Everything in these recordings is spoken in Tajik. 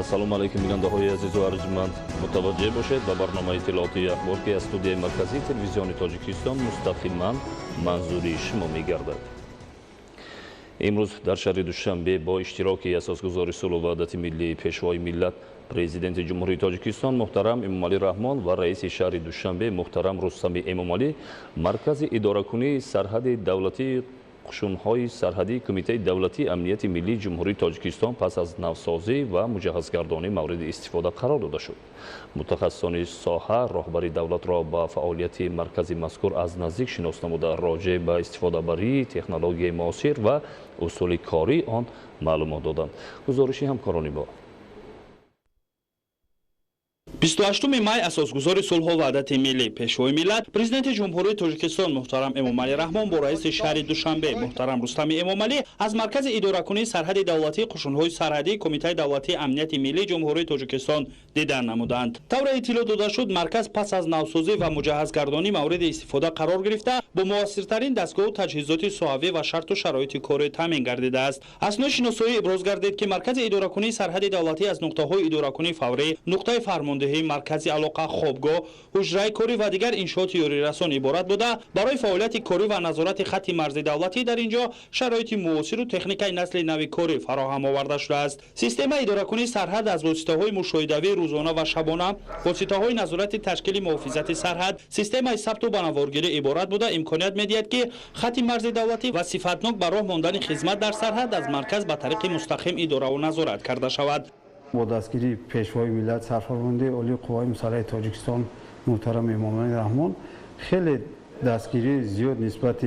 ассалому алайкум бинандаҳои азизу арҷманд, мутаваҷҷеҳ бошед ба барномаи иттилоотии ахбор ки аз студияи марказии телевизиони Тоҷикистон мустақиман манзури шумо мегардад. имрӯз дар шаҳри Душанбе бо иштироки асосгузори сулҳу ваҳдати миллии пешвои миллат президенти ҷумҳурии Тоҷикистон муҳтарам Эмомалӣ Раҳмон ва раиси шаҳри Душанбе муҳтарам Рустами Эмомалӣ маркази идоракунии сарҳади давлатии қушунҳои сарҳадии Кумитаи давлатии амнияти миллии ҷумҳурии Тоҷикистон пас аз навсозӣ ва муҷаҳҳазгардонӣ мавриди истифода қарор дода шуд. Мутахассисони соҳа роҳбари давлатро ба фаъолияти маркази мазкур аз наздик шинос намуда роҷеъ ба истифодабарии технологияи муосир ва усули кории он маълумот доданд. гузориши ҳамкорони бо 28 май асосгузори сулҳу ваҳдати миллӣ пешвои миллат президенти ҷумҳурии Тоҷикистон муҳтарам Эмомалӣ Раҳмон бо раиси шаҳри Душанбе муҳтарам Рустами Эмомалӣ аз маркази идоракунии сарҳади давлатии қушунҳои сарҳадии Кумитаи давлатии амнияти миллии ҷумҳурии Тоҷикистон дидан намуданд. Тавре иттилоъ дода шуд, марказ пас аз навсозӣ ва муҷаҳҳазгардонӣ мавриди истифода қарор гирифта бо муосиртарин дастгоҳу таҷҳизоти соҳавӣ ва шарту шароити кори таъмин гардидааст. Аснои шиносоӣ иброз гардид ки маркази идоракунии сарҳади давлатӣ аз нуқтаҳои идоракунии фаврӣ, нуқтаи фармондеҳӣ, маркази алоқа, хобгоҳ, ҳуҷраи корӣ ва дигар иншооти ёрирасон иборат буда, барои фаъолияти корӣ ва назорати хатти марзи давлатӣ дар ин ҷо шароити муосиру техникаи насли нави корӣ фароҳам оварда шудааст. Системаи идоракунии сарҳад аз воситаҳои мушоҳидавии рӯзона ва шабона, воситаҳои назорати ташкили муҳофизати сарҳад, системаи сабту банаворгирӣ иборат буда имконият медиҳад ки хатти марзи давлатӣ ва сифатнок ба роҳ мондани хизмат дар сарҳад аз марказ ба тариқи мустақим идораву назорат карда шавад. با دستگیری پیشوای ملت سرفرمانده عالی قوای مسلح تاجیکستان محترم امامعلی رحمان خیلی دستگیری زیاد نسبت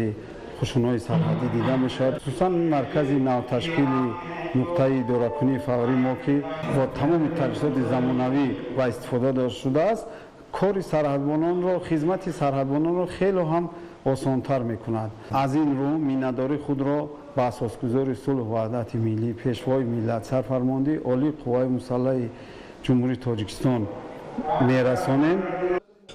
خشونت‌های سرحدی دیده میشد. خصوصا مرکز نو تشکیل نقطه اداره‌کنی فوری ما که با تمام تجهیزات زمانوی و استفاده داشته شده است، کار سرحدبانان را خدمت سرحدبانان را خیلی هم آسان‌تر می‌کند. از این رو میانه‌داری خود را با اساسگذاری صلح و وحدت ملی پیشوای ملت سرفرمانده عالی قوای مسلح جمهوری تاجیکستان می‌رسانیم.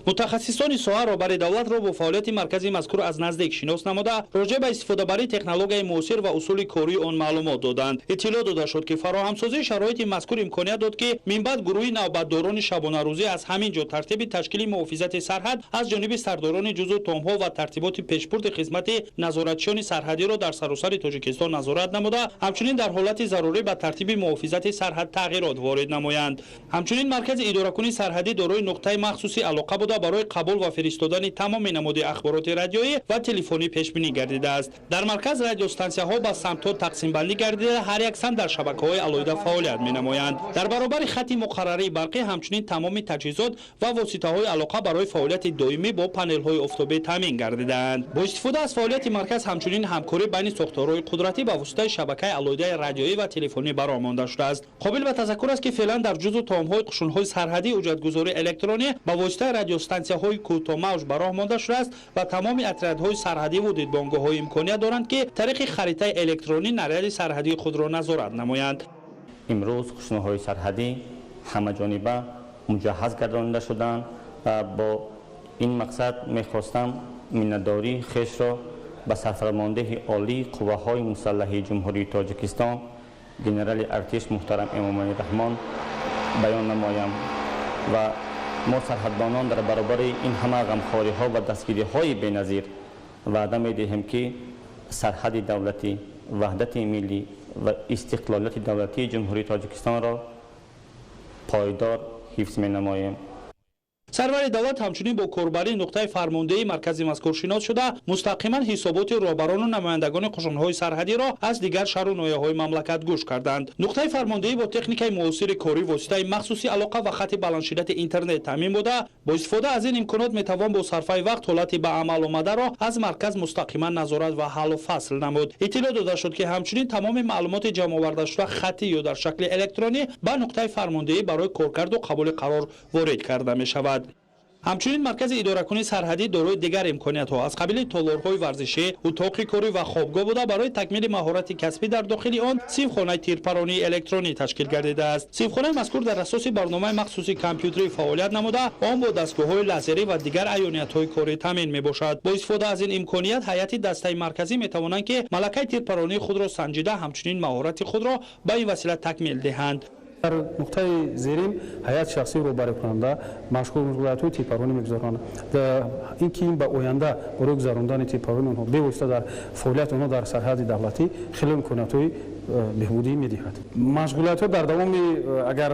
متخصصان соҳа роҳбари давлатро бо фаъолияти маркази мазкур аз наздик шинос намуда роҷеъ ба истифодабарии технологияи муосир ва усули кории он маълумот доданд. иттилоъ дода шуд ки фароҳамсозии шароити мазкур имконият дод ки минбаъд гурӯҳи навбатдорони шабонарӯзӣ аз ҳамин ҷо тартиби ташкили муҳофизати сарҳад аз ҷониби сардорони ҷузъу томҳо ва тартиботи пешбурди хизмати назоратчиёни сарҳадиро дар саросари Тоҷикистон назорат намуда, ҳамчунин дар ҳолати зарурӣ ба тартиби муҳофизати сарҳад тағйирот ворид намоянд. ҳамчунин маркази идоракунии сарҳадӣ дорои нуқтаи махсуси алоқа буда барои қабул ва фиристодани тамоми намуди ахбороти радиоӣ ва телефонӣ пешбинӣ гардидааст. дар марказ радиостансияҳо ба самтҳо тақсимбандӣ гардида ҳар як сам дар шабакаҳои алоҳида фаъолият менамоянд. дар баробари хатти муқаррарии барқӣ ҳамчунин тамоми таҷҳизот ва воситаҳои алоқа барои фаъолияти доимӣ бо панелҳои офтобӣ таъмин гардидаанд. бо истифода аз фаъолияти марказ ҳамчунин ҳамкорӣ байни сохторҳои қудратӣ ба воситаи шабакаи алоҳидаи радиоӣ ва телефонӣ бароҳ монда шудааст. қобил ба тазаккур аст ки феълан дар ҷузъу томҳои қушунҳои сарҳадӣ ҳуҷҷатгузории электронӣ ба воситаи радиостансияҳои кӯтомавҷ ба роҳ монда шудааст ва тамоми отрядҳои сарҳадиву дидбонгоҳҳои имконият доранд ки тариқи харитаи электронӣ наряди сарҳадии худро назорат намоянд. имрӯз қушунҳои сарҳадӣ ҳамаҷониба муҷаҳҳаз гардонида шуданд ва бо ин мақсад мехостам миннатдории хешро ба сарфармондеҳи олии қувваҳои мусаллаҳии ҷумҳурии Тоҷикистон генерали артиш муҳтарам Эмомалӣ Раҳмон баён намоям ва мо сарҳадбонон дар баробари ин ҳама ғамхориҳо ва дастгириҳои беназир ваъда медиҳем ки сарҳади давлатӣ, ваҳдати миллӣ ва истиқлолияти давлатии ҷумҳурии Тоҷикистонро пойдор ҳифз менамоем. сарвари давлат ҳамчунин бо корбарии нуқтаи фармондеҳии маркази мазкур шинос шуда мустақиман ҳисоботи роҳбарону намояндагони қушунҳои сарҳадиро аз дигар шаҳру ноҳияҳои мамлакат гӯш карданд. нуқтаи фармондеҳӣ бо техникаи муосири корӣ, воситаи махсуси алоқа ва хатти баландшиддати интернет таъмин буда бо истифода аз ин имконот метавон бо сарфаи вақт ҳолати ба амал омадаро аз марказ мустақиман назорат ва ҳаллу фасл намуд. иттилоъ дода шуд ки ҳамчунин тамоми маълумоти ҷамъовардашуда хаттӣ ё дар шакли электронӣ ба нуқтаи фармондеҳӣ барои коркарду қабули қарор ворид карда мешавад. ҳамчунин маркази идоракунии сарҳадӣ дорои дигар имкониятҳо аз қабили толорҳои варзишӣ, утоқи корӣ ва хобгоҳ буда барои такмили маҳорати касбӣ дар дохили он сивхонаи тирпаронии электронӣ ташкил гардидааст. сивхонаи мазкур дар асоси барномаи махсуси компютерӣ фаъолият намуда, он бо дастгоҳҳои лазерӣ ва дигар айёниятҳои корӣ таъмин мебошад. бо истифода аз ин имконият ҳайати дастаи марказӣ метавонанд ки малакаи тирпаронии худро санҷида, ҳамчунин маҳорати худро ба ин васила такмил диҳанд. در نقطه زیرین هیئت شخصی رو برای کننده مشغولیت‌های تیپرانی می‌گذارند. اینکه این به آینده برای گذراندن تیپرانی اونها به واسطه در فعالیت اونها در سرحد دولتی خیلی امکانات‌های بهبودی می‌دهد. مشغولیت‌ها در دوام اگر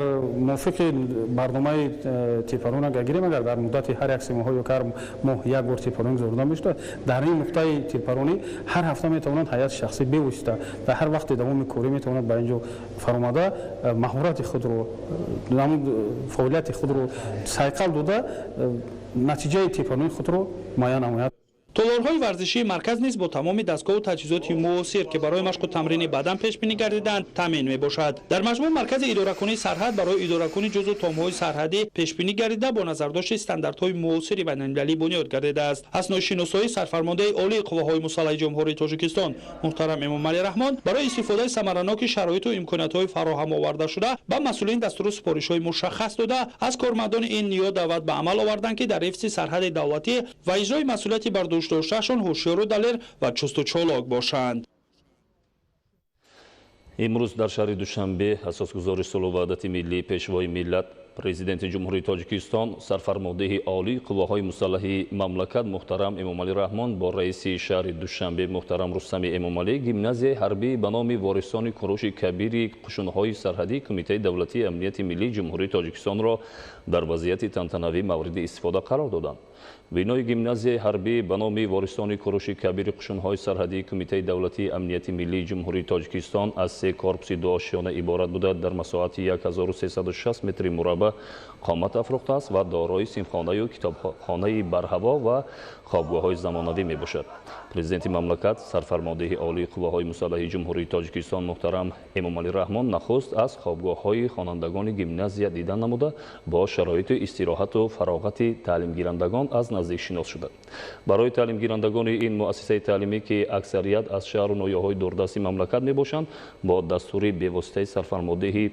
موافق برنامه تیپران اگر گیریم اگر در مدت هر یک ماه یا هر ماه یک بار تیپرانی گذارده میشه در این نقطه تیپرانی هر هفته میتوانند هیئت شخصی به واسطه در هر وقت دوام کاری میتواند به اینجا فرآمده مهارت خود رو فعالیت خود رو سایقل داده نتیجه تیپرانی خود رو معین نماید. طلورهای ورزشی مرکز نیز با تمام دستگاه و تجهیزات موثر که برای مشق و تمرین بدن پیش بینی گردیدند تامین میباشد. در مجموع مرکز اداره‌کنی سرحد برای اداره‌کنی جزو تام‌های سرحدی پیش بینی گردیده با نظرداشت استانداردهای موثر بین‌المللی بنیاد گردیده است. اسنادشناسای سرفرمانده عالی قواهای مسلح جمهوری تاجیکستان محترم امامعلی رحمان برای استفاده ثمرناک شرایط و امکانات‌های فراهم آورده شده به مسئولین دستور سپارش‌های مشخص داده از کارمندان این نیا دعوت به عمل آوردند که در حفظ سرحد دولتی و اجرای مسئولیت بر داشته‌شان هوشیار و دلیر و چست و چالاک باشند. امروز در شهر دوشنبه اساسگذار صلح و وحدت ملی پیشوای ملت президенти ҷумҳурии тоҷикистон сарфармондеҳи олии қувваҳои мусаллаҳи мамлакат муҳтарам эмомалӣ раҳмон бо раиси шаҳри душанбе муҳтарам рустами эмомалӣ гимназияи ҳарбӣ ба номи ворисони кӯруши кабири қушунҳои сарҳадии кумитаи давлатии амнияти миллии ҷумҳурии тоҷикистонро дар вазъияти тантанавӣ мавриди истифода қарор доданд. бинои гимназияи ҳарбӣ ба номи ворисони кӯруши кабири қушунҳои сарҳадии кумитаи давлатии амнияти миллии ҷумҳурии тоҷикистон аз се корпуси дуошёна иборат буда дар масоҳати 1360 метри мураббаъ қомат афрохтааст ва дорои синфхонаю китобхонаи барҳаво ва хобгоҳҳои замонавӣ мебошад. президенти мамлакат сарфармондеҳи олии қувваҳои мусаллаҳи ҷумҳурии тоҷикистон муҳтарам эмомалӣ раҳмон нахуст аз хобгоҳҳои хонандагони гимназия дидан намуда бо шароити истироҳату фароғати таълимгирандагон аз наздик шинос шуда. барои таълимгирандагони ин муассисаи таълимӣ ки аксарият аз шаҳру ноҳияҳои дурдасти мамлакат мебошанд бо дастури бевоситаи сарфармондеҳи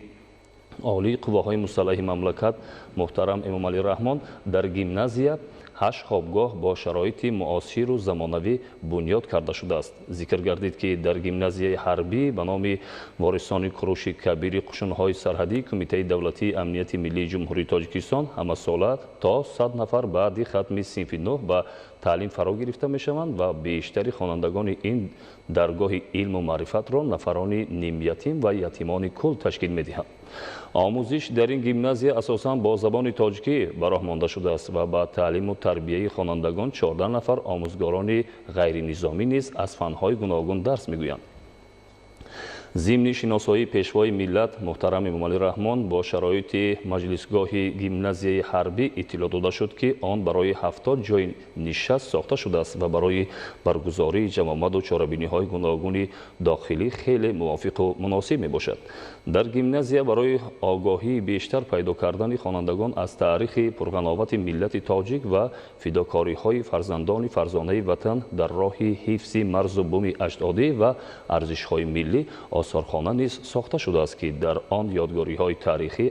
олии қувваҳои мусаллаҳи мамлакат муҳтарам эмомалӣ раҳмон дар гимназия 8 хобгоҳ бо шароити муосиру замонавӣ бунёд карда шудааст. зикр гардид ки дар гимназияи ҳарбӣ ба номи ворисони кӯруши кабири қушунҳои сарҳадии кумитаи давлатии амнияти миллии ҷумҳурии тоҷикистон ҳамасола то 100 нафар баъди хатми синфи 9 ба таълим фаро гирифта мешаванд ва бештари хонандагони ин даргоҳи илму маърифатро нафарони нимятим ва ятимони кул ташкил медиҳанд. омӯзиш дар ин гимназия асосан бо забони тоҷикӣ ба роҳ монда шудааст ва ба таълиму тарбияи хонандагон 14 нафар омӯзгорони ғайринизомӣ низ аз фанҳои гуногун дарс мегӯянд. зимни шиносоии пешвои миллат муҳтарам эмомалӣ раҳмон бо шароити маҷлисгоҳи гимназияи ҳарбӣ иттилоъ дода шуд ки он барои 70 ҷойи нишаст сохта шудааст ва барои баргузории ҷамомаду чорабиниҳои гуногуни дохилӣ хеле мувофиқу муносиб мебошад. дар гимназия барои огоҳии бештар пайдо кардани хонандагон аз таърихи пурғановати миллати тоҷик ва фидокориҳои фарзандони фарзонаи ватан дар роҳи ҳифзи марзу буми аҷдодӣ ва арзишҳои миллӣ осорхона низ сохта шудааст ки дар он ёдгориҳои таърихӣ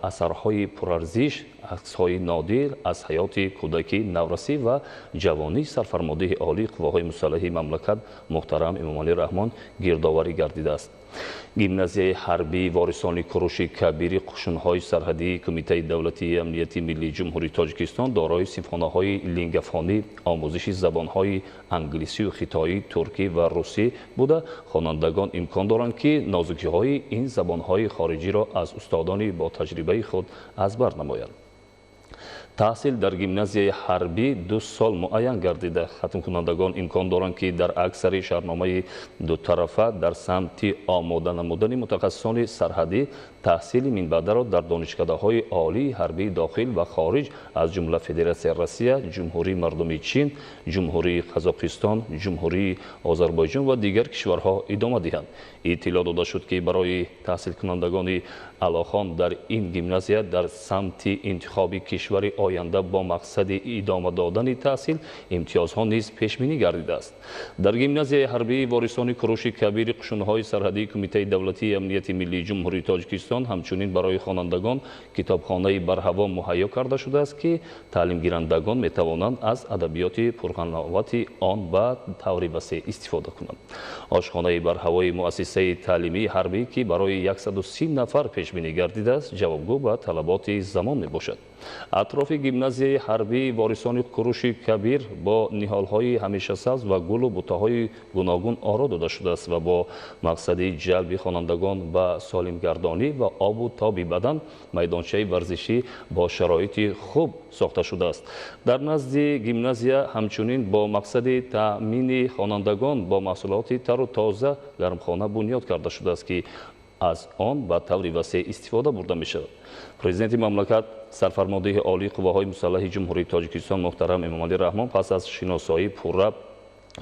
асарҳои пурарзиш аксҳои нодир аз ҳаёти кӯдакӣ наврасӣ ва ҷавонии сарфармондеҳи олии қувваҳои мусаллаҳи мамлакат муҳтарам эмомалӣ раҳмон гирдоварӣ гардидааст. гимназияи ҳарбии ворисони кӯруши кабири қушунҳои сарҳадии кумитаи давлатии амнияти миллии ҷумҳурии тоҷикистон дорои синфхонаҳои лингафонӣ, омӯзиши забонҳои англисию хитоӣ, туркӣ ва русӣ буда хонандагон имкон доранд ки нозукиҳои ин забонҳои хориҷиро аз устодони бо таҷрибаи худ азбар намоянд. таҳсил дар гимназияи ҳарбӣ 2 сол муайян гардида хатмкунандагон имкон доранд ки дар аксари шаҳрномаи дутарафа дар самти омода намудани мутахассисони сарҳадӣ таҳсили минбаъдаро дар донишкадаҳои олии ҳарбии дохил ва хориҷ аз ҷумла Федератсияи Россия, Ҷумҳурии Мардуми Чин, Ҷумҳурии Қазоқистон, Ҷумҳурии Озарбойҷон ва дигар кишварҳо идома диҳанд. иттилоъ дода шуд ки барои таҳсилкунандагони علاخان در این گیمنازیا در سمت انتخاب کشور آینده با مقصد ادامه دادن تحصیل امتیازها نیز پیشبینی گردیده است. در گیمنازیای حربی وارثان کوروش کبیر قشون‌های سرحدی کمیته دولتی امنیت ملی جمهوری تاجیکستان همچنین برای خوانندگان کتابخانه برهوا مهیا کرده شده است که تعلیم گیرندگان میتوانند از ادبیات پرقناوت آن به طور وسیع استفاده کنند. آشخانه برهوای مؤسسه تعلیمی حربی که برای 130 نفر پیشبینی گردیده است جوابگو به طلبات زمان میباشد. اطراف گیمنازیای حربی وارثان کوروش کبیر با نهالهای همیشه سبز و گل و بوته‌های گوناگون آرا داده شده است و با مقصد جلب خوانندگان به سالم گردانی و آب و تاب بدن میدانچه ورزشی با شرایط خوب ساخته شده است. در نزد گیمنازیا همچنین با مقصد تأمین خوانندگان با محصولات تر و تازه گرمخانه بنیاد کرده شده است که از آن به طور وسیع استفاده برده می شود. پرزیدنت مملکت سرفرمانده عالی قواهای مسلح جمهوری تاجیکستان محترم امامعلی رحمان پس از شناسایی پرربط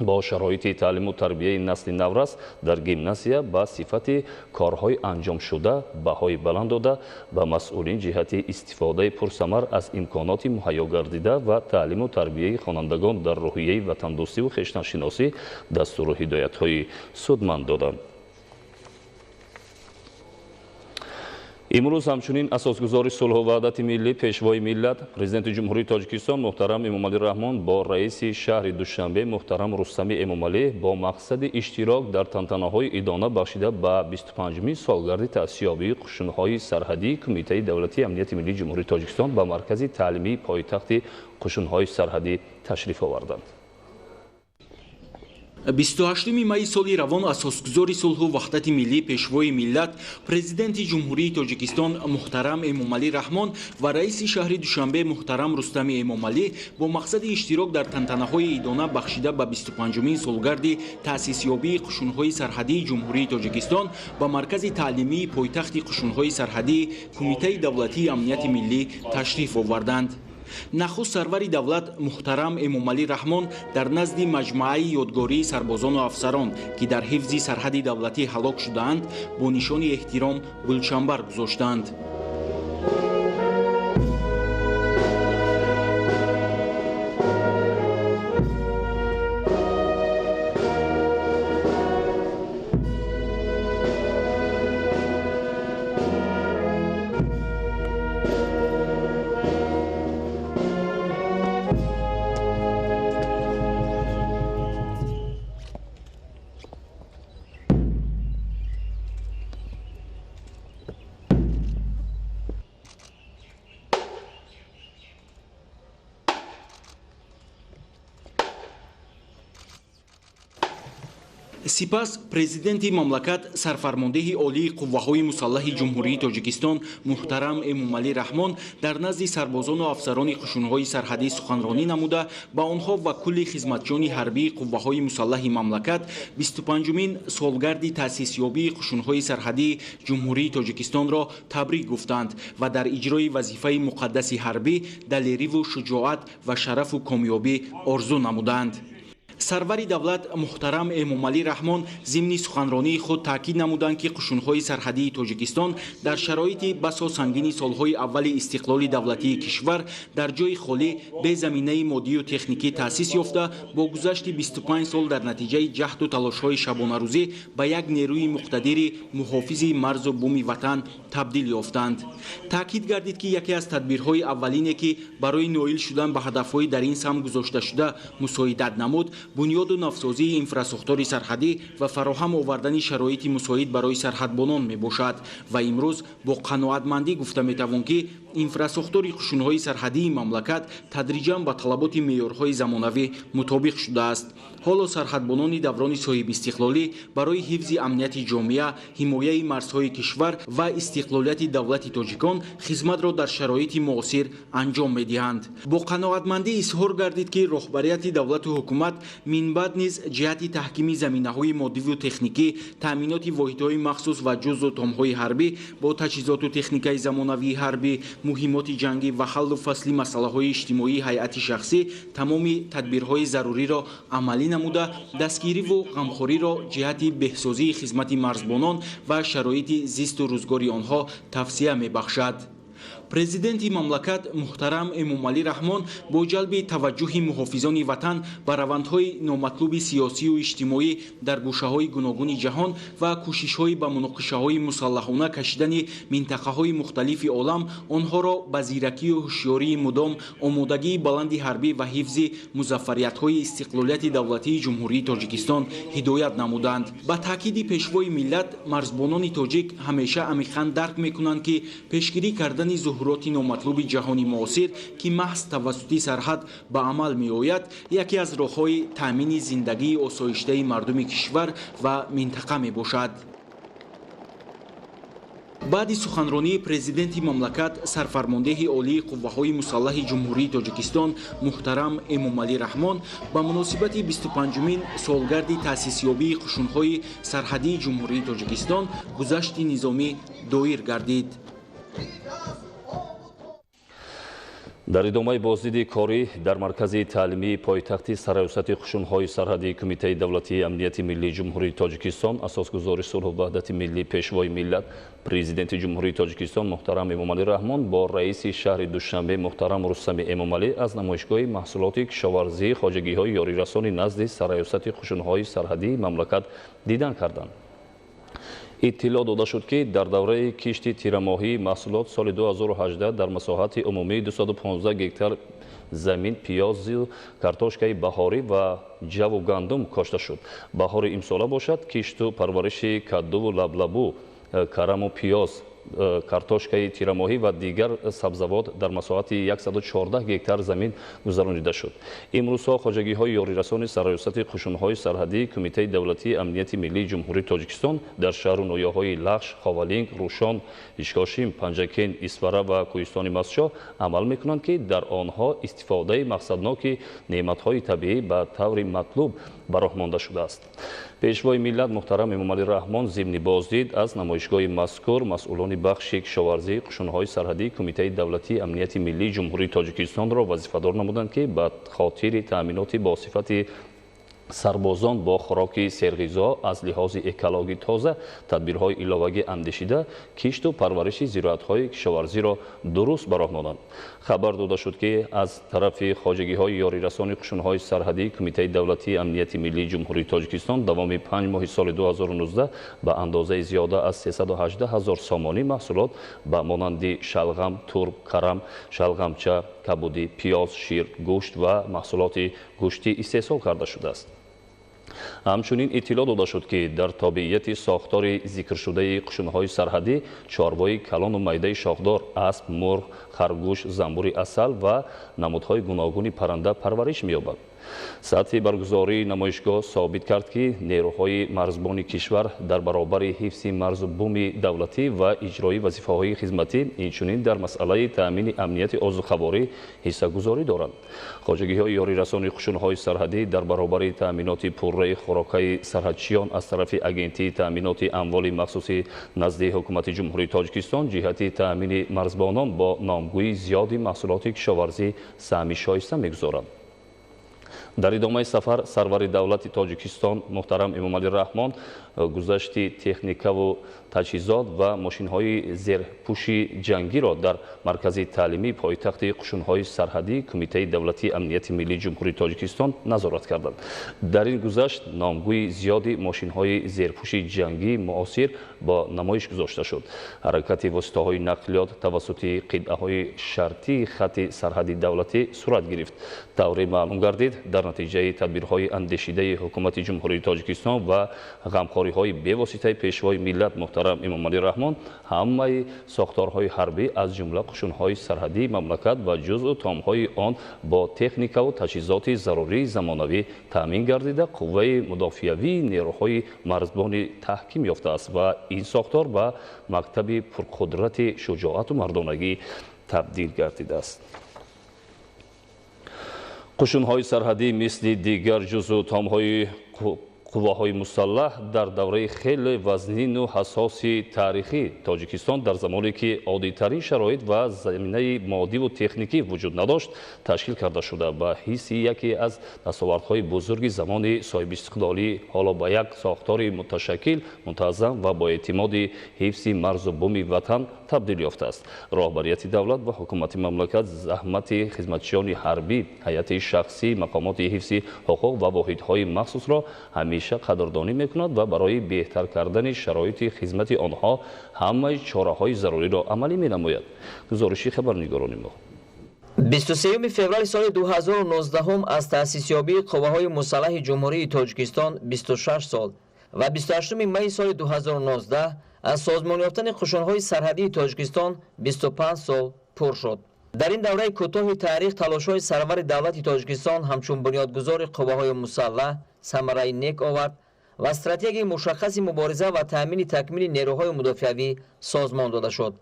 با شرایط تعلیم و تربیه نسل نورس در گیمنازیا با صفت کارهای انجام شده بهای بلند داده و مسئولین جهت استفاده پرثمر از امکانات مهیا گردیده و تعلیم و تربیه خوانندگان در روحیه وطندوستی و خویشتنشناسی دستور و هدایت‌های سودمند دادند. امروز همچنین اساسگزار صلح و وحدت ملی پیشوای ملت پرزیدنت جمهوری تاجیکستان محترم امامعلی رحمان با رئیس شهر دوشنبه محترم رستمی امامعلی با مقصد اشتراک در تنتنه‌های ادامه بخشیده به 25مین سالگرد تأسیس‌یابی قشون‌های سرحدی کمیته دولتی امنیت ملی جمهوری تاجیکستان به مرکز تعلیمی پایتخت قشون‌های سرحدی تشریف آوردند. 28 май соли равон асосгузори сулҳу ваҳдати миллӣ пешвои миллат президенти ҷумҳурии тоҷикистон муҳтарам эмомалӣ раҳмон ва раиси шаҳри душанбе муҳтарам рустами эмомалӣ бо мақсади иштирок дар тантанаҳои идона бахшида ба 25мин солгарди таъсисёбии қушунҳои сарҳадии ҷумҳурии тоҷикистон ба маркази таълимии пойтахти қушунҳои сарҳадии кумитаи давлатии амнияти миллӣ ташриф оварданд. нахуст сарвари давлат муҳтарам эмомалӣ раҳмон дар назди маҷмӯаи ёдгории сарбозону афсарон ки дар ҳифзи сарҳади давлатӣ ҳалок шудаанд бо нишони эҳтиром гулчанбар гузоштанд. сипас президенти мамлакат сарфармондаи олии қувваҳои мусаллаҳи ҷумҳурии тоҷикистон муҳтарам эмомалӣ раҳмон дар назди сарбозону афсарони қушунҳои сарҳадӣ суханронӣ намуда ба онҳо ва кулли хизматчони ҳарбии қувваҳои мусаллаҳи мамлакат 25мин солгарди таъсисёбии қушунҳои сарҳадии ҷумҳурии тоҷикистонро табрик гуфтанд ва дар иҷрои вазифаи муқаддаси ҳарбӣ далериву шуҷоат ва шарафу комёбӣ орзу намуданд. сарвари давлат муҳтарам эмомалӣ раҳмон зимни суханронии худ таъкид намуданд ки қушунҳои сарҳадии тоҷикистон дар шароити басо сангини солҳои аввали истиқлоли давлатии кишвар дар ҷои холӣ бе заминаи моддию техникӣ таъсис ёфта бо гузашти 25 сол дар натиҷаи ҷаҳду талошҳои шабонарӯзӣ ба як нерӯи муқтадири муҳофизи марзу буми ватан табдил ёфтанд. таъкид гардид ки яке аз тадбирҳои аввалине ки барои ноил шудан ба ҳадафҳои дар ин самт гузошташуда мусоидат намуд бунёду навсозии инфраструктури сарҳадӣ ва фароҳам овардани шароити мусоид барои сарҳадбонон мебошад ва имрӯз бо қаноатмандӣ гуфта метавон ки инфраструктури қушунҳои сарҳадии мамлакат тадриҷан ба талаботи меъёрҳои замонавӣ мутобиқ шудааст. ҳоло сарҳадбонони даврони соҳибистиқлолӣ барои ҳифзи амнияти ҷомеа, ҳимояи марзҳои кишвар ва истиқлолияти давлати тоҷикон хизматро дар шароити муосир анҷом медиҳанд. бо қаноатмандӣ изҳор гардид ки роҳбарияти давлату ҳукумат минбаъд низ ҷиҳати таҳкими заминаҳои моддиву техникӣ, таъминоти воҳидҳои махсус ва ҷузу томҳои ҳарбӣ бо таҷҳизоту техникаи замонавии ҳарбӣ, муҳимоти ҷангӣ ва ҳаллу фасли масъалаҳои иҷтимоии ҳайати шахсӣ тамоми тадбирҳои заруриро амалӣ намуда, дастгириву ғамхориро ҷиҳати беҳсозии хизмати марзбонон ва шароити зисту рӯзгори онҳо тавсия мебахшад. Президенти мамлакат муҳтарам Эмомалӣ Раҳмон бо ҷалби таваҷҷӯҳи муҳофизони ватан ба равандҳои номатлуби сиёсию иҷтимоӣ дар гӯшаҳои гуногуни ҷаҳон ва кӯшишҳои ба муноқишаҳои мусаллаҳона кашидани минтақаҳои мухталифи олам онҳоро ба зиракию ҳушёрии мудом, омодагии баланди ҳарбӣ ва ҳифзи музаффариятҳои истиқлолияти давлатии Ҷумҳурии Тоҷикистон ҳидоят намуданд. Ба таъкиди пешвои миллат, марзбонони тоҷик ҳамеша амиқан дарк мекунанд, ки пешгирӣ кардани зуҳуроти номатлуби ҷаҳони муосир, ки маҳз тавассути сарҳад ба амал меояд, яке аз роҳҳои таъмини зиндагии осоиштаи мардуми кишвар ва минтақа мебошад. баъди суханронии президенти мамлакат, сарфармондеҳи олии қувваҳои мусаллаҳи Ҷумҳурии Тоҷикистон муҳтарам Эмомалӣ Раҳмон ба муносибати 25-мин солгарди таъсисёбии қушунҳои сарҳадии Ҷумҳурии Тоҷикистон гузашти низомӣ доир гардид. дар идомаи боздиди корӣ дар маркази таълимии пойтахти сароясати қушунҳои сарҳадии Кумитаи давлатии амнияти миллии Ҷумҳурии Тоҷикистон, асосгузори сулҳу ваҳдати миллӣ, пешвои миллат, президенти Ҷумҳурии Тоҷикистон муҳтарам Эмомалӣ Раҳмон бо раиси шаҳри Душанбе муҳтарам Рустами Эмомалӣ аз намоишгоҳи маҳсулоти кишоварзии хоҷагиҳои ёрирасонӣ назди сароясати қушунҳои сарҳадии мамлакат дидан карданд. иттилоъ дода шуд, ки дар давраи кишти тирамоҳии маҳсулот соли 2018 дар масоҳати умумии 215 гектар замин пиёзу картошкаи баҳорӣ ва ҷаву гандум кошта шуд. Баҳори имсола бошад кишту парвариши каддуву лаблабу, караму пиёз, картошкаи тирамоҳӣ ва дигар сабзавот дар масоҳати 114 гектар замин гузаронида шуд. имрӯзҳо хоҷагиҳои ёрирасони сароясати қушунҳои сарҳадии Кумитаи давлатии амнияти миллии Ҷумҳурии Тоҷикистон дар шаҳру ноҳияҳои Лахш, Ховалинг, Рӯшон, Ишкошим, Панҷакен, Исфара ва Кӯҳистони Мастшоҳ амал мекунанд, ки дар онҳо истифодаи мақсадноки неъматҳои табиӣ ба таври матлуб ба роҳ монда шудааст. пешвои миллат муҳтарам Эмомалӣ Раҳмон зимни боздид аз намоишгоҳи мазкур масъулони бахши кишоварзии қушунҳои сарҳадии Кумитаи давлатии амнияти миллии Ҷумҳурии Тоҷикистонро вазифадор намуданд, ки ба хотири таъминоти босифати сарбозон бо хӯроки серғизо аз лиҳози экологӣ тоза тадбирҳои иловагӣ андешида кишту парвариши зироатҳои кишоварзиро дуруст ба роҳ монанд. хабар дода шуд, ки аз тарафи хоҷагиҳои ёрирасони қушунҳои сарҳадии Кумитаи давлатии амнияти миллии Ҷумҳурии Тоҷикистон давоми 5 моҳи соли 2019 ба андозаи зиёда аз 318 000 сомонӣ маҳсулот ба монанди шалғам, турб, карам, шалғамча, кабудӣ, пиёз, шир, гӯшт ва маҳсулоти гӯштӣ истеҳсол карда шудааст. ҳамчунин иттилоъ дода шуд, ки дар тобеияти сохтори зикршудаи қушунҳои сарҳадӣ чорвои калону майдаи шохдор, асп, мурғ, харгӯш, замбури асал ва намудҳои гуногуни парранда парвариш меёбад. сатҳи баргузории намоишгоҳ собит кард, ки нерӯҳои марзбони кишвар дар баробари ҳифзи марзу буми давлатӣ ва иҷрои вазифаҳои хизматӣ инчунин дар масъалаи таъмини амнияти озуқаворӣ ҳиссагузорӣ доранд. хоҷагиҳои ёрирасони қушунҳои сарҳадӣ дар баробари таъминоти пурраи хӯрокаи сарҳадчиён аз тарафи агентии таъминоти амволи махсуси назди ҳукумати Ҷумҳурии Тоҷикистон ҷиҳати таъмини марзбонон бо номгӯии зиёди маҳсулоти кишоварзӣ саҳми шоиста мегузорад. дар идомаи сафар сарвари давлати Тоҷикистон муҳтарам Эмомалӣ Раҳмон гузашти техникаву таҷҳизот ва мошинҳои зерпӯши ҷангиро дар маркази таълимии пойтахти қушунҳои сарҳадии Кумитаи давлатии амнияти миллии Ҷумҳурии Тоҷикистон назорат карданд. дар ин гузашт номгӯи зиёди мошинҳои зерпӯши ҷангии муосир бо намоиш гузошта шуд. ҳаракати воситаҳои нақлиёт тавассути қитъаҳои шартии хатти сарҳади давлатӣ сурат гирифт. тавре маълум гардид, дар натиҷаи тадбирҳои андешидаи ҳукумати Ҷумҳурии Тоҷикистон ва ғамхориҳои бевоситаи пешвои миллат муҳтарам Эмомалӣ Раҳмон ҳамаи сохторҳои ҳарбӣ аз ҷумла қушунҳои сарҳадии мамлакат ва ҷузъу томҳои он бо техникаву таҷҳизоти зарурии замонавӣ таъмин гардида қувваи мудофиавии нерӯҳои марзбонӣ таҳким ёфтааст ва ин сохтор ба мактаби пурқудрати шуҷоату мардонагӣ табдил гардидааст. қушунҳои сарҳадӣ мисли дигар ҷузъу таомҳои қувваҳои мусаллаҳ дар давраи хеле вазнину ҳасоси таърихи Тоҷикистон дар замоне ки оддитарин шароит ва заминаи моддиву техникӣ вуҷуд надошт ташкил карда шуда ба ҳисси яке аз дастовардҳои бузурги замони соҳибистиқлолӣ ҳоло ба як сохтори муташаккил, мунтаззам ва боэътимоди ҳифзи марзу буми ватан табдил ёфтааст. Роҳбарияти давлат ва ҳукумати мамлакат заҳмати хизматчиёни ҳарбӣ, ҳайати шахсӣ, мақомоти ҳифзи ҳуқуқ ва воҳидҳои махсусро ҳамеша қадрдонӣ мекунад ва барои беҳтар кардани шароити хизмати онҳо ҳамаи чораҳои заруриро амалӣ менамояд. гузориши хабарнигорони мо. 23 феврали соли 2019 аз таъсисёбии қувваҳои мусаллаҳи ҷумҳурии Тоҷикистон 26 сол ва 28 майи соли 2019 аз созмон ёфтани қушунҳои сарҳадии Тоҷикистон 25 сол пур шуд. дар ин давраи кӯтоҳи таърих талошҳои сарвари давлати Тоҷикистон ҳамчун бунёдгузори қувваҳои мусаллаҳ самараи нек овард ва стратегияи мушаххаси мубориза ва таъмини такмили нерӯҳои мудофиавӣ созмон дода шуд.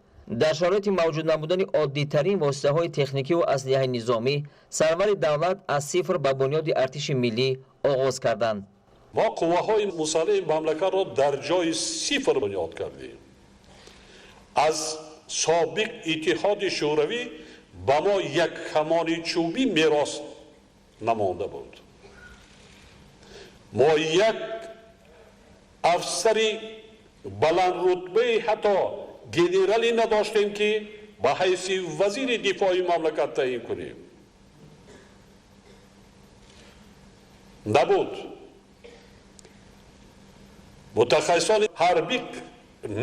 дар шароити мавҷуд намудани оддитарин воситаҳои техникиву аслиҳаи низомӣ сарвари давлат аз сифр ба бунёди артиши миллӣ оғоз карданд. мо қувваҳои мусаллаҳи мамлакатро дар ҷои сифр бунёд кардем. аз собиқ иттиҳоди шӯравӣ ба мо як камони чӯбӣ мерос намонда буд. мо як афсари баландрутбаи ҳатто генералӣ надоштем ки ба ҳайси вазири дифои мамлакат таъин кунем. набуд. мутахассисони ҳарбӣ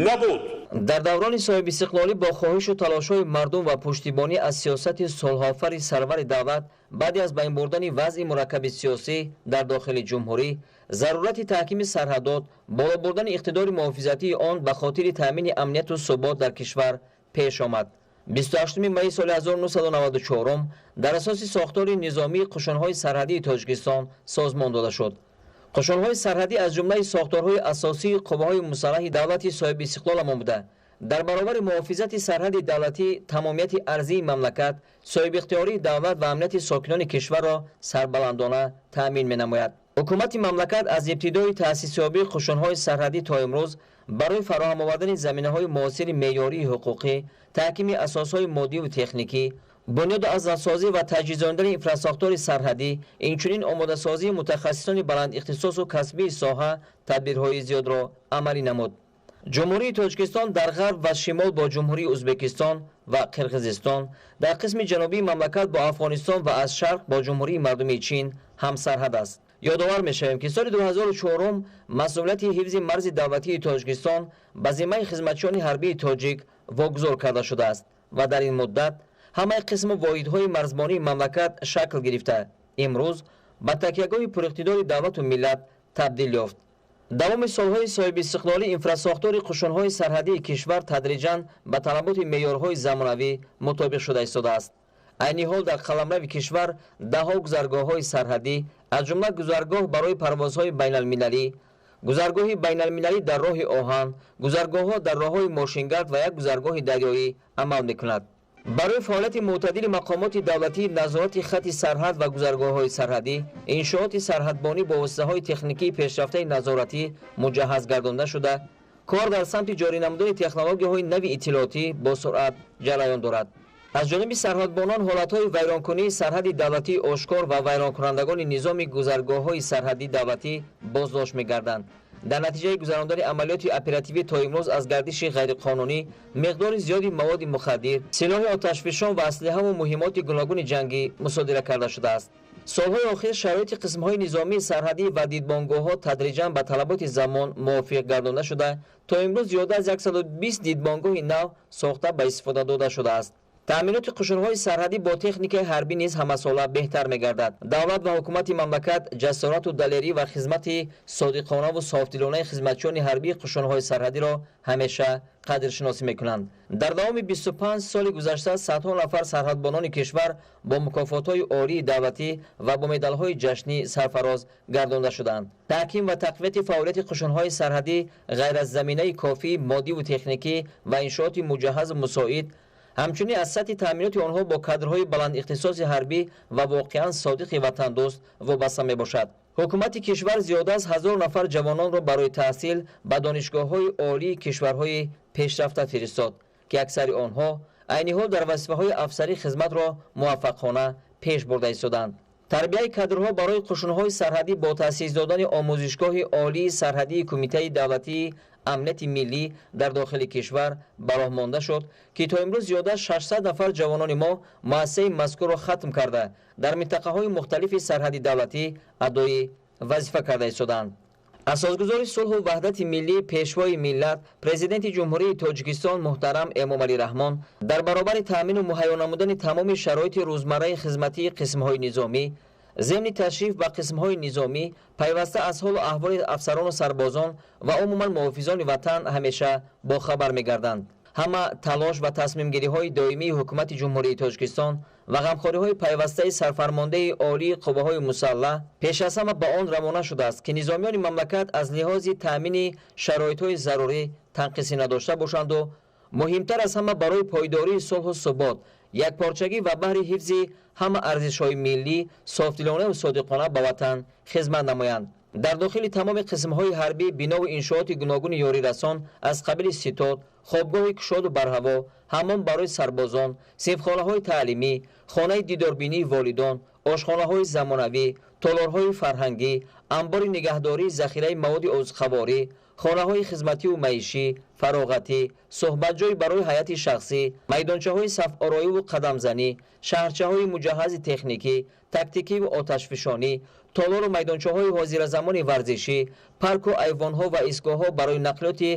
набуд. дар даврони соҳибистиқлолӣ бо хоҳишу талошҳои мардум ва пуштибонӣ аз сиёсати солҳофари сарвари давлат баъди аз байн бурдани вазъи мураккаби сиёсӣ дар дохили ҷумҳурӣ зарурати таҳкими сарҳадот, боло бурдани иқтидори муҳофизатии он ба хотири таъмини амнiyatu субот дар кишвар пеш омад. 28 майи соли 1994 дар асоси сохтори низомии қушунҳои сарҳадии Тоҷикистон созмон дода шуд. қушунҳои сарҳадӣ аз ҷумлаи сохторҳои асосии қувваҳои мусаллаҳи давлати соҳибистиқлол омада дар баробари муҳофизати сарҳади давлатӣ тамомияти арзии мамлакат, соҳибихтиёрии давлат ва амнияти сокинони кишварро сарбаландона таъмин менамояд. ҳукумати мамлакат аз ибтидои таъсисёбии қушунҳои сарҳадӣ то имрӯз барои фароҳам овардани заминаҳои муосири меъёрии ҳуқуқӣ, таҳкими асосҳои моддиву техникӣ, бунёду азадсозӣ ва таҷҳизондани инфраструктураи сарҳадӣ, инчунин омодасозии мутахассисони баландихтисосу касбии соҳа тадбирҳои зиёдро амалӣ намуд. ҷумҳурии Тоҷикистон дар ғарб ва шимол бо ҷумҳурии Ӯзбекистон ва Қирғизистон, дар қисми ҷанубии мамлакат бо Афғонистон ва аз шарқ бо ҷумҳурии мардумии Чин ҳамсарҳад аст. ёдовар мешавем ки соли 2004 масъулияти ҳифзи марзи давлатии Тоҷикистон ба зиммаи хизматчиёни ҳарбии тоҷик вогузор карда шудааст ва дар ин муддат ҳамаи қисму воҳидҳои марзбонии мамлакат шакл гирифта имрӯз ба такягоҳи пуриқтидори давлату миллат табдил ёфт. давоми солҳои соҳибистиқлолӣ инфрасохтори қушунҳои сарҳадии кишвар тадриҷан ба талаботи меъёрҳои замонавӣ мутобиқ шуда истодааст. айни ҳол дар қаламрави кишвар даҳо гузаргоҳҳои сарҳадӣ аз ҷумла гузаргоҳ барои парвозҳои байналмилалӣ, гузаргоҳи байналмилалӣ дар роҳи оҳан, гузаргоҳҳо дар роҳҳои мошингард ва як гузаргоҳи дарёӣ амал мекунад. барои фаъолияти мӯътадили мақомоти давлатӣ назорати хатти сарҳад ва гузаргоҳҳои сарҳадӣ, иншооти сарҳадбонӣ бо воситаҳои техникии пешрафтаи назоратӣ муҷаҳҳаз гардонда шуда, кор дар самти ҷорӣ намудани технологияҳои нави иттилоотӣ бо суръат ҷараён дорад. аз ҷониби сарҳадбонон ҳолатҳои вайронкунии сарҳади давлатӣ ошкор ва вайронкунандагони низоми гузаргоҳҳои сарҳади давлатӣ боздошт мегарданд. дар натиҷаи гузарондани амалиёти оперативӣ то имрӯз аз гардиши ғайриқонунӣ миқдори зиёди маводи мухаддир, силоҳи оташфишон ва аслиҳаву муҳимоти гуногуни ҷангӣ мусодира карда шудааст. солҳои охир шароити қисмҳои низомии сарҳадӣ ва дидбонгоҳҳо тадриҷан ба талаботи замон мувофиқ гардонда шуда то имрӯз зиёда аз 120 дидбонгоҳи нав сохта ба истифода дода шудааст. таъминоти қушунҳои сарҳадӣ бо техникаи ҳарбӣ низ ҳамасола беҳтар мегардад. давлат ва ҳукумати мамлакат ҷасорату далерӣ ва хизмати содиқонаву софдилонаи хизматчиёни ҳарбии қушунҳои сарҳадиро ҳамеша қадршиносӣ мекунанд. дар давоми 25 соли гузашта садҳо нафар сарҳадбонони кишвар бо мукофотҳои олии давлатӣ ва бо медалҳои ҷашнӣ сарфароз гардонда шуданд. таҳким ва тақвияти фаъолияти қушунҳои сарҳадӣ ғайр аз заминаи кофӣ моддиву техникӣ ва иншооти муҷаҳҳазу мусоид ҳамчунин аз сатҳи таъминоти онҳо бо кадрҳои баланд ихтисоси ҳарбӣ ва воқеан содиқи ватандӯст вобаста мебошад. ҳукумати кишвар зиёда аз 1000 нафар ҷавононро барои таҳсил ба донишгоҳҳои олии кишварҳои пешрафта фиристод, ки аксари онҳо айни ҳол дар вазифаҳои афсарӣ хизматро муваффақона пеш бурда истоданд. тарбияи кадрҳо барои қушунҳои сарҳадӣ бо таъсис додани омӯзишгоҳи олии сарҳадии Кумитаи давлатии амнияти миллӣ дар дохили кишвар ба роҳ монда шуд, ки то имрӯз зиёда 600 нафар ҷавонони мо муассисаи мазкурро хатм карда дар минтақаҳои мухталифи сарҳади давлатӣ адои вазифа карда истоданд. асосгузори сулҳу ваҳдати миллӣ, пешвои миллат, президенти ҷумҳурии Тоҷикистон муҳтарам Эмомалӣ Раҳмон дар баробари таъмину муҳайё намудани тамоми шароити рӯзмарраи хизматии қисмҳои низомӣ, земни ташриф ба қисмҳои низомӣ, пайваста аз ҳолу аҳволи афсарону сарбозон ва умуман муҳофизони ватан ҳамеша бохабар мегарданд. ҳама талош ва тасмимгириҳои доимии ҳукумати ҷумҳурии Тоҷикистон ва ғамхориҳои пайвастаи сарфармондаи олии қувваҳои мусаллаҳ пеш аз ҳама ба он равона шудааст, ки низомиёни мамлакат аз лиҳози таъмини шароитҳои зарурӣ танқисӣ надошта бошанду муҳимтар аз ҳама барои пойдории сулҳу субот, якпорчагӣ ва баҳри ҳифзи ҳама арзишҳои миллӣ софдилонаву содиқона ба ватан хизмат намоянд. дар дохили тамоми қисмҳои ҳарбӣ бинову иншооти гуногуни ёрирасон аз қабили ситод, хобгоҳи кушоду барҳаво, ҳаммом барои сарбозон, синфхонаҳои таълимӣ, хонаи дидорбинии волидон, ошхонаҳои замонавӣ, толорҳои фарҳангӣ, амбори нигаҳдории захираи маводи озухаворӣ, хонаҳои хизмативу маишӣ, фароғатӣ, суҳбатҷои барои ҳайати шахсӣ, майдончаҳои сафороиву қадамзанӣ, шаҳрчаҳои муҷаҳҳази техникӣ, тактикиву оташфишонӣ, толору майдончаҳои ҳозиразамони варзишӣ, парку айвонҳо ва истгоҳҳо барои нақлиёти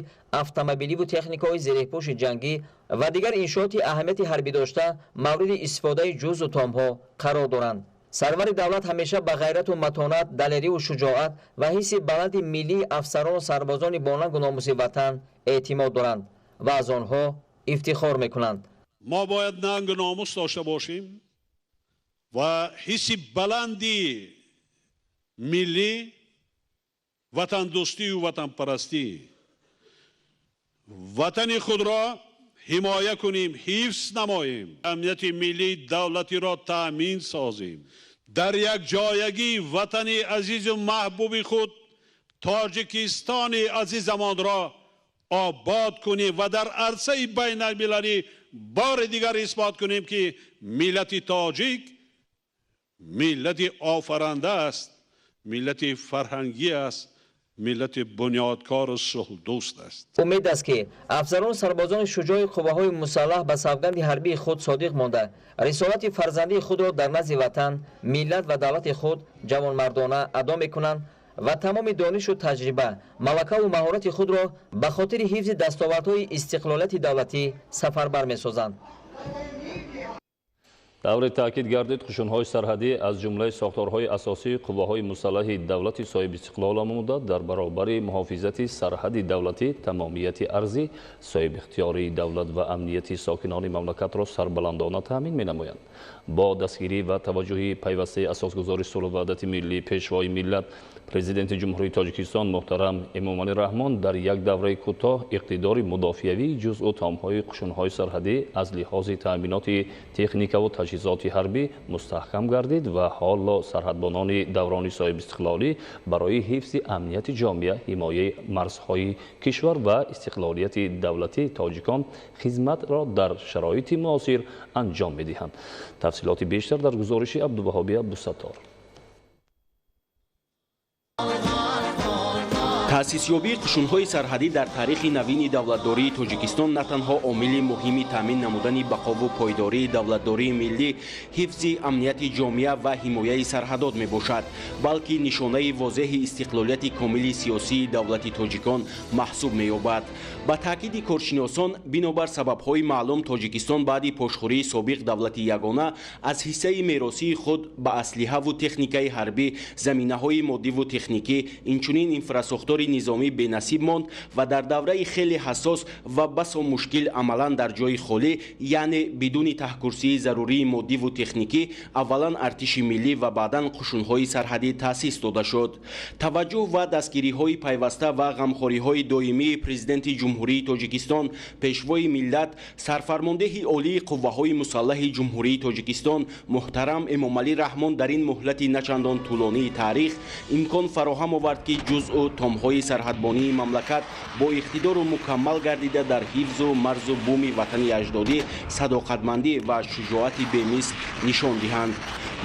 автомобиливу техникаҳои зерехпӯши ҷангӣ ва дигар иншооти аҳамияти ҳарбӣ дошта мавриди истифодаи ҷузу томҳо қарор доранд. сарвари давлат ҳамеша ба ғайрату матонат, далерию шуҷоат ва ҳисси баланди миллии афсарону сарбозони бонангу номуси ватан эътимод доранд ва аз онҳо ифтихор мекунанд. мо бояд нангу номус дошта бошем ва ҳисси баланди миллӣ, ватандӯстию ватанпарастӣ, ватани худро ҳимоя кунем, ҳифз намоем, амнияти миллии давлатиро таъмин созем, дар якҷоягии ватани азизу маҳбуби худ Тоҷикистони азизамонро обод кунем ва дар арсаи байналмилалӣ бори дигар исбот кунем, ки миллати тоҷик миллати офаранда аст, миллати фарҳангӣ аст, миллати бунёдкору сулҳдӯст аст. умед аст, ки афсарону сарбозони шуҷои қувваҳои мусаллаҳ ба савганди ҳарбии худ содиқ монда, рисолати фарзандии худро дар назди ватан, миллат ва давлати худ ҷавонмардона адо мекунанд ва тамоми донишу таҷриба, малакаву маҳорати худро ба хотири ҳифзи дастовардҳои истиқлолияти давлатӣ сафарбар месозанд. давре таъкид гардид, қушунҳои сарҳадӣ аз ҷумлаи сохторҳои асосии қувваҳои мусаллаҳи давлати соҳиб истиқлол намуда дар баробари муҳофизати сарҳади давлатӣ, тамомияти арзӣ, соҳибихтиёрии давлат ва амнияти сокинони мамлакатро сарбаландона таъмин менамоянд. бо дастгирӣ ва таваҷҷуҳи пайвастаи асосгузори сулҳу ваҳдати миллӣ, пешвои миллат, президенти ҷумҳурии Тоҷикистон муҳтарам Эмомалӣ Раҳмон дар як давраи кӯтоҳ иқтидори мудофиавии ҷузъу томҳои қушунҳои сарҳадӣ аз лиҳози таъминоти техникаву таҷҳизоти ҳарбӣ мустаҳкам гардид ва ҳоло сарҳадбонони даврони соҳибистиқлолӣ барои ҳифзи амнияти ҷомеа, ҳимояи марзҳои кишвар ва истиқлолияти давлатии тоҷикон хизматро дар шароити муосир анҷом медиҳанд. тафсилоти бештар дар гузориши Абдуваҳоби Абдусаттор. таъсисёбии қушунҳои сарҳадӣ дар таърихи навини давлатдории Тоҷикистон на танҳо омили муҳими таъмин намудани бақову пойдории давлатдории миллӣ, ҳифзи амнияти ҷомеа ва ҳимояи сарҳадот мебошад, балки нишонаи возеҳи истиқлолияти комили сиёсии давлати тоҷикон маҳсуб меёбад. ба таъкиди коршиносон, бинобар сабабҳои маълум, Тоҷикистон баъди пошхӯрии собиқ давлати ягона аз ҳиссаи меросии худ ба аслиҳаву техникаи ҳарбӣ, заминаҳои моддиву техникӣ, инчунин инфраструктури افسری نظامی بنصیب ماند و در دوره خیلی حساس و بس مشکل عملا در جای خالی، یعنی بدون تحکرسی ضروری مادی و تکنیکی، اولا ارتش ملی و بعدا قشون‌های سرحدی تأسیس داده شد. توجه و دستگیری‌های پیوسته و غمخوری‌های دائمی پرزیدنت جمهوری تاجیکستان، پیشوای ملت، سرفرمانده عالی قوه‌های مسلح جمهوری تاجیکستان محترم امامعلی رحمان در این مهلت نچندان طولانی تاریخ امکان فراهم آورد که جزء تام‌های سرحدبانی مملکت با اقتدار مکمل گردیده در حفظ و مرز و بوم وطن اجدادی صداقتمندی و شجاعت بی‌مثل نشان دهند.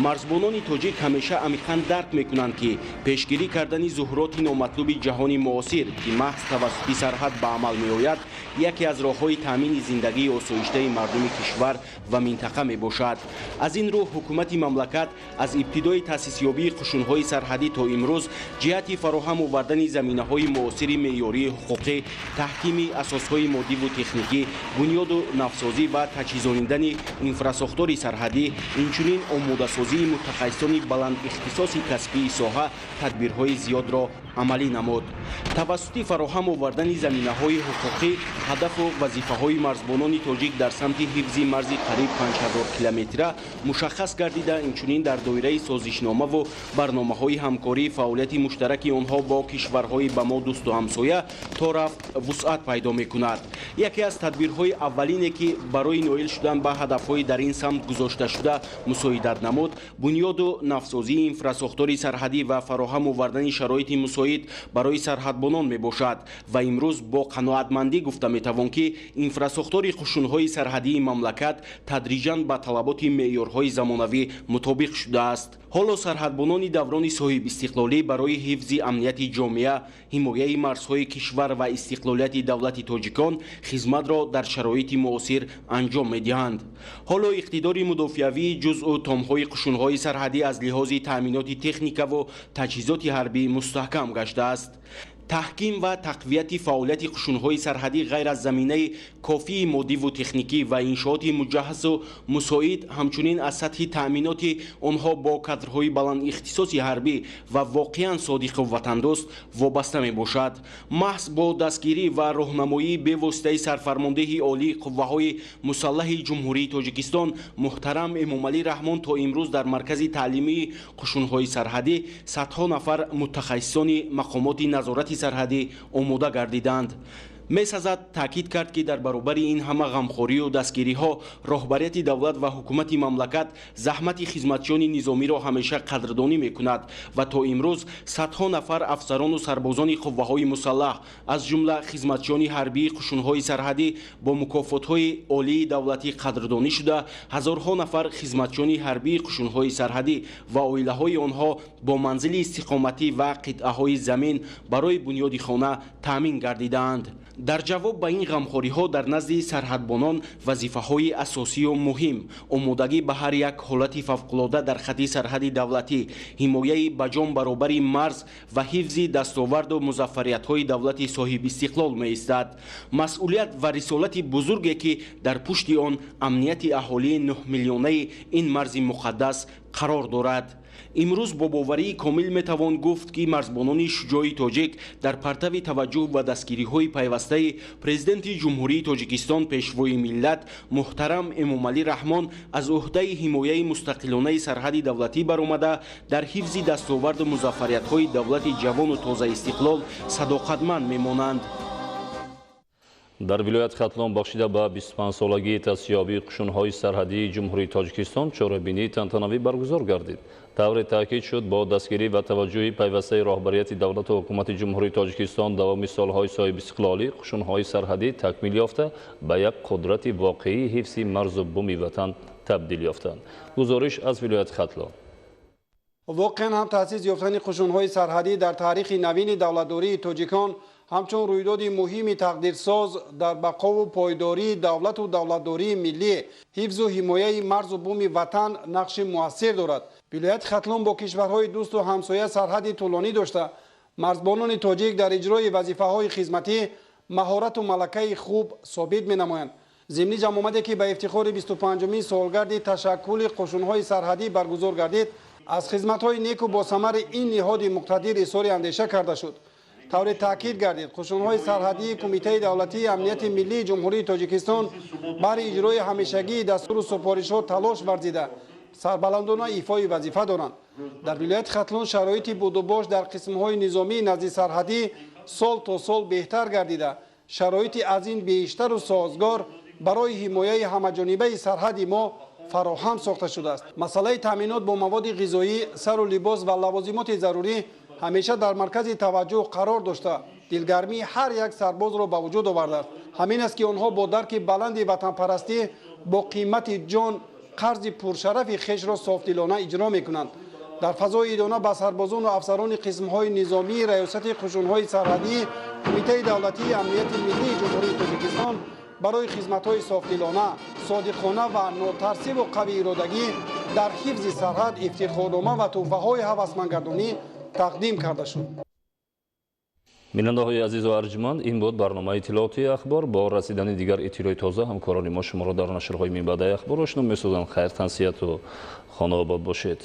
مرزبانان تاجیک همیشه عمیقاً درک میکنند که پیشگیری کردن ظهورات نامطلوب جهان معاصر که محض توسط سرحد به عمل میآید یکی از راه‌های تامین زندگی آسایشته مردم کشور و منطقه میباشد. از این رو حکومت مملکت از ابتدای تأسیس یابی قشون‌های سرحدی تا امروز جهت فراهم آوردن زمینه‌های معاصر معیاری حقوقی، تحکیم اساس‌های مادی و تکنیکی، بنیاد و نوسازی و تجهیزاندن انفراساختار سرحدی، اینچنین آماده‌سازی متخصصان بلند اختصاص کسبی ساحه تدبیرهای زیاد را عملی نمود. توسط فراهم آوردن زمینه‌های حقوقی، هدف و وظیفه‌های مرزبانان تاجیک در سمت حفظ مرز قریب 5000 کیلومتره مشخص گردیده، اینچنین در دایره سازشنامه و برنامه‌های همکاری فعالیت مشترک آنها با کشورهای به ما دوست و همسایه تا رفت وسعت پیدا می‌کند. یکی از تدبیرهای اولینی که برای نائل شدن به هدف‌های در این سمت گذاشته شده مساعدت نمود، بنیاد و نوسازی انفراساختار سرحدی و فراهم آوردن شرایط مساعد برای سرحدبانان میباشد و امروز با قناعتمندی گفته میتوان که انفراساختار قشون‌های سرحدی مملکت تدریجاً به طلبات معیارهای زمانوی مطابق شده است. حالا سرحدبانان دوران صاحب استقلالی برای حفظ امنیت جامعه، حمایت مرزهای کشور و استقلالیت دولت تاجیکان خدمت را در شرایط معاصر انجام میدهند. حالا اقتدار مدافعوی جزء تام‌های قشون‌های سرحدی از لحاظ تأمینات تکنیک و تجهیزات حربی مستحکم گشته است. تحکیم و تقویت فعالیت قشون‌های سرحدی غیر از زمینه کافی مادی و تکنیکی و انشاءات مجهز و مساعد، همچنین از سطح تأمینات آنها با کادرهای بلند اختصاص حربی و واقعاً صادق و وطندوست وابسته می باشد. محض با دستگیری و راهنمایی به واسطه سرفرمانده عالی قوه‌های مسلح جمهوری تاجیکستان محترم امامعلی رحمان تا امروز در مرکز تعلیمی قشون‌های سرحدی صدها نفر متخصصان مقامات نظارت سرحدی آماده گردیدند. می‌سازد تاکید کرد که در برابر این همه غمخوری و دستگیری ها رهبریت دولت و حکومت مملکت زحمت خدمتیان نظامی را همیشه قدردانی می‌کند و تا امروز صدها نفر افسران و سربازان قوه‌های مسلح از جمله خدمتیان حربی قشون‌های سرحدی با مکافات‌های عالی دولتی قدردانی شده، هزارها نفر خدمتیان حربی قشون‌های سرحدی و عائله‌های آنها با منزل استقامتی و قطعه‌های زمین برای بنیاد خانه تامین گردیدند. در جواب به این غمخوری‌ها در نزد سرحدبانان وظیفه‌های اساسی و مهم، آمادگی به هر یک حالت فوق‌العاده در خط سرحد دولتی، حمایت به جان برابر مرز و حفظ دستاورد و مظفریت‌های دولت صاحب استقلال می‌ایستد. مسئولیت و رسالت بزرگی که در پشت آن امنیت اهالی 9 میلیونه این مرز مقدس قرار دارد. امروز با باوری کامل میتوان گفت که مرزبانان شجاع تاجیک در پرتو توجه و دستگیری‌های پیوسته پرزیدنت جمهوری تاجیکستان پیشوای ملت محترم امامعلی رحمان از عهده حمایت مستقلانه سرحد دولتی برآمده در حفظ دستاورد و مظفریت‌های دولت جوان و تازه استقلال صداقتمند میمانند. در ولایت ختلان بخشیده به 25 سالگی تأسیس‌یابی قشون‌های سرحدی جمهوری تاجیکستان چهاره‌بینی تنتنوی برگزار گردید. طور تاکید شد با دستگیری و توجه پیوسته راهبریت دولت و حکومت جمهوری تاجیکستان دوام سالهای صاحب استقلالی قشون‌های سرحدی تکمیل یافته به یک قدرت واقعی حفظ مرز و بوم وطن تبدیل یافتند. گزارش از ولایت ختلان. واقعا هم تأسیس یافتن قشون‌های سرحدی در تاریخ نوین دولتداری تاجیکان همچون رویداد مهم تقدیرساز در بقا و پایداری دولت و دولتداری ملی، حفظ و حمایت مرز و بوم وطن نقش مؤثر دارد. ولایت ختلان با کشورهای دوست و همسایه سرحدی طولانی داشته، مرزبانان تاجیک در اجرای وظیفه‌های خدمتی مهارت و ملکه خوب ثابت می‌نمایند. ضمن جمع آمده که به افتخار 25مین سالگرد تشکل قشون‌های سرحدی برگزار گردید، از خدمت‌های نیک و با ثمر این نهاد مقتدر اظهار اندیشه کرده شد. тавре таъкид гардид қушунҳои сарҳадии кумитаи давлатии амнияти миллии ҷумҳурии тоҷикистон баҳри иҷрои ҳамешагии дастуру супоришҳо талош варзида сарбаландона ифои вазифа доранд. дар вилояти хатлон шароити будубош дар қисмҳои низомии назди сарҳадӣ сол то сол беҳтар гардида шароити аз ин бештару созгор барои ҳимояи ҳамаҷонибаи сарҳади мо фароҳам сохта шудааст. масъалаи таъминот бо маводи ғизоӣ сару либос ва лавозимоти зарурӣ ҳамеша дар маркази таваҷҷӯҳ қарор дошта дилгармии ҳар як сарбозро ба вуҷуд овардааст. ҳамин аст ки онҳо бо дарки баланди ватанпарастӣ бо қимати ҷон қарзи пуршарафи хешро софдилона иҷро мекунанд. дар фазои идона ба сарбозону афсарони қисмҳои низомии раёсати қушунҳои сарҳадии кумитаи давлатии амнияти миллии ҷумҳурии тоҷикистон барои хизматҳои софдилона содиқона ва нотарсиву қавииродагӣ дар ҳифзи сарҳад ифтихорнома ва тӯҳфаҳои ҳавасмандгардонӣ тақдим карда шуд. бинандаҳои азизу арҷманд, ин буд барномаи иттилооти ахбор. бо расидани дигар иттилои тоза ҳамкорони мо шуморо дар нашрҳои минбаъдаи ахбор ошно месозанд. хайр, тансияту хонаобод бошед.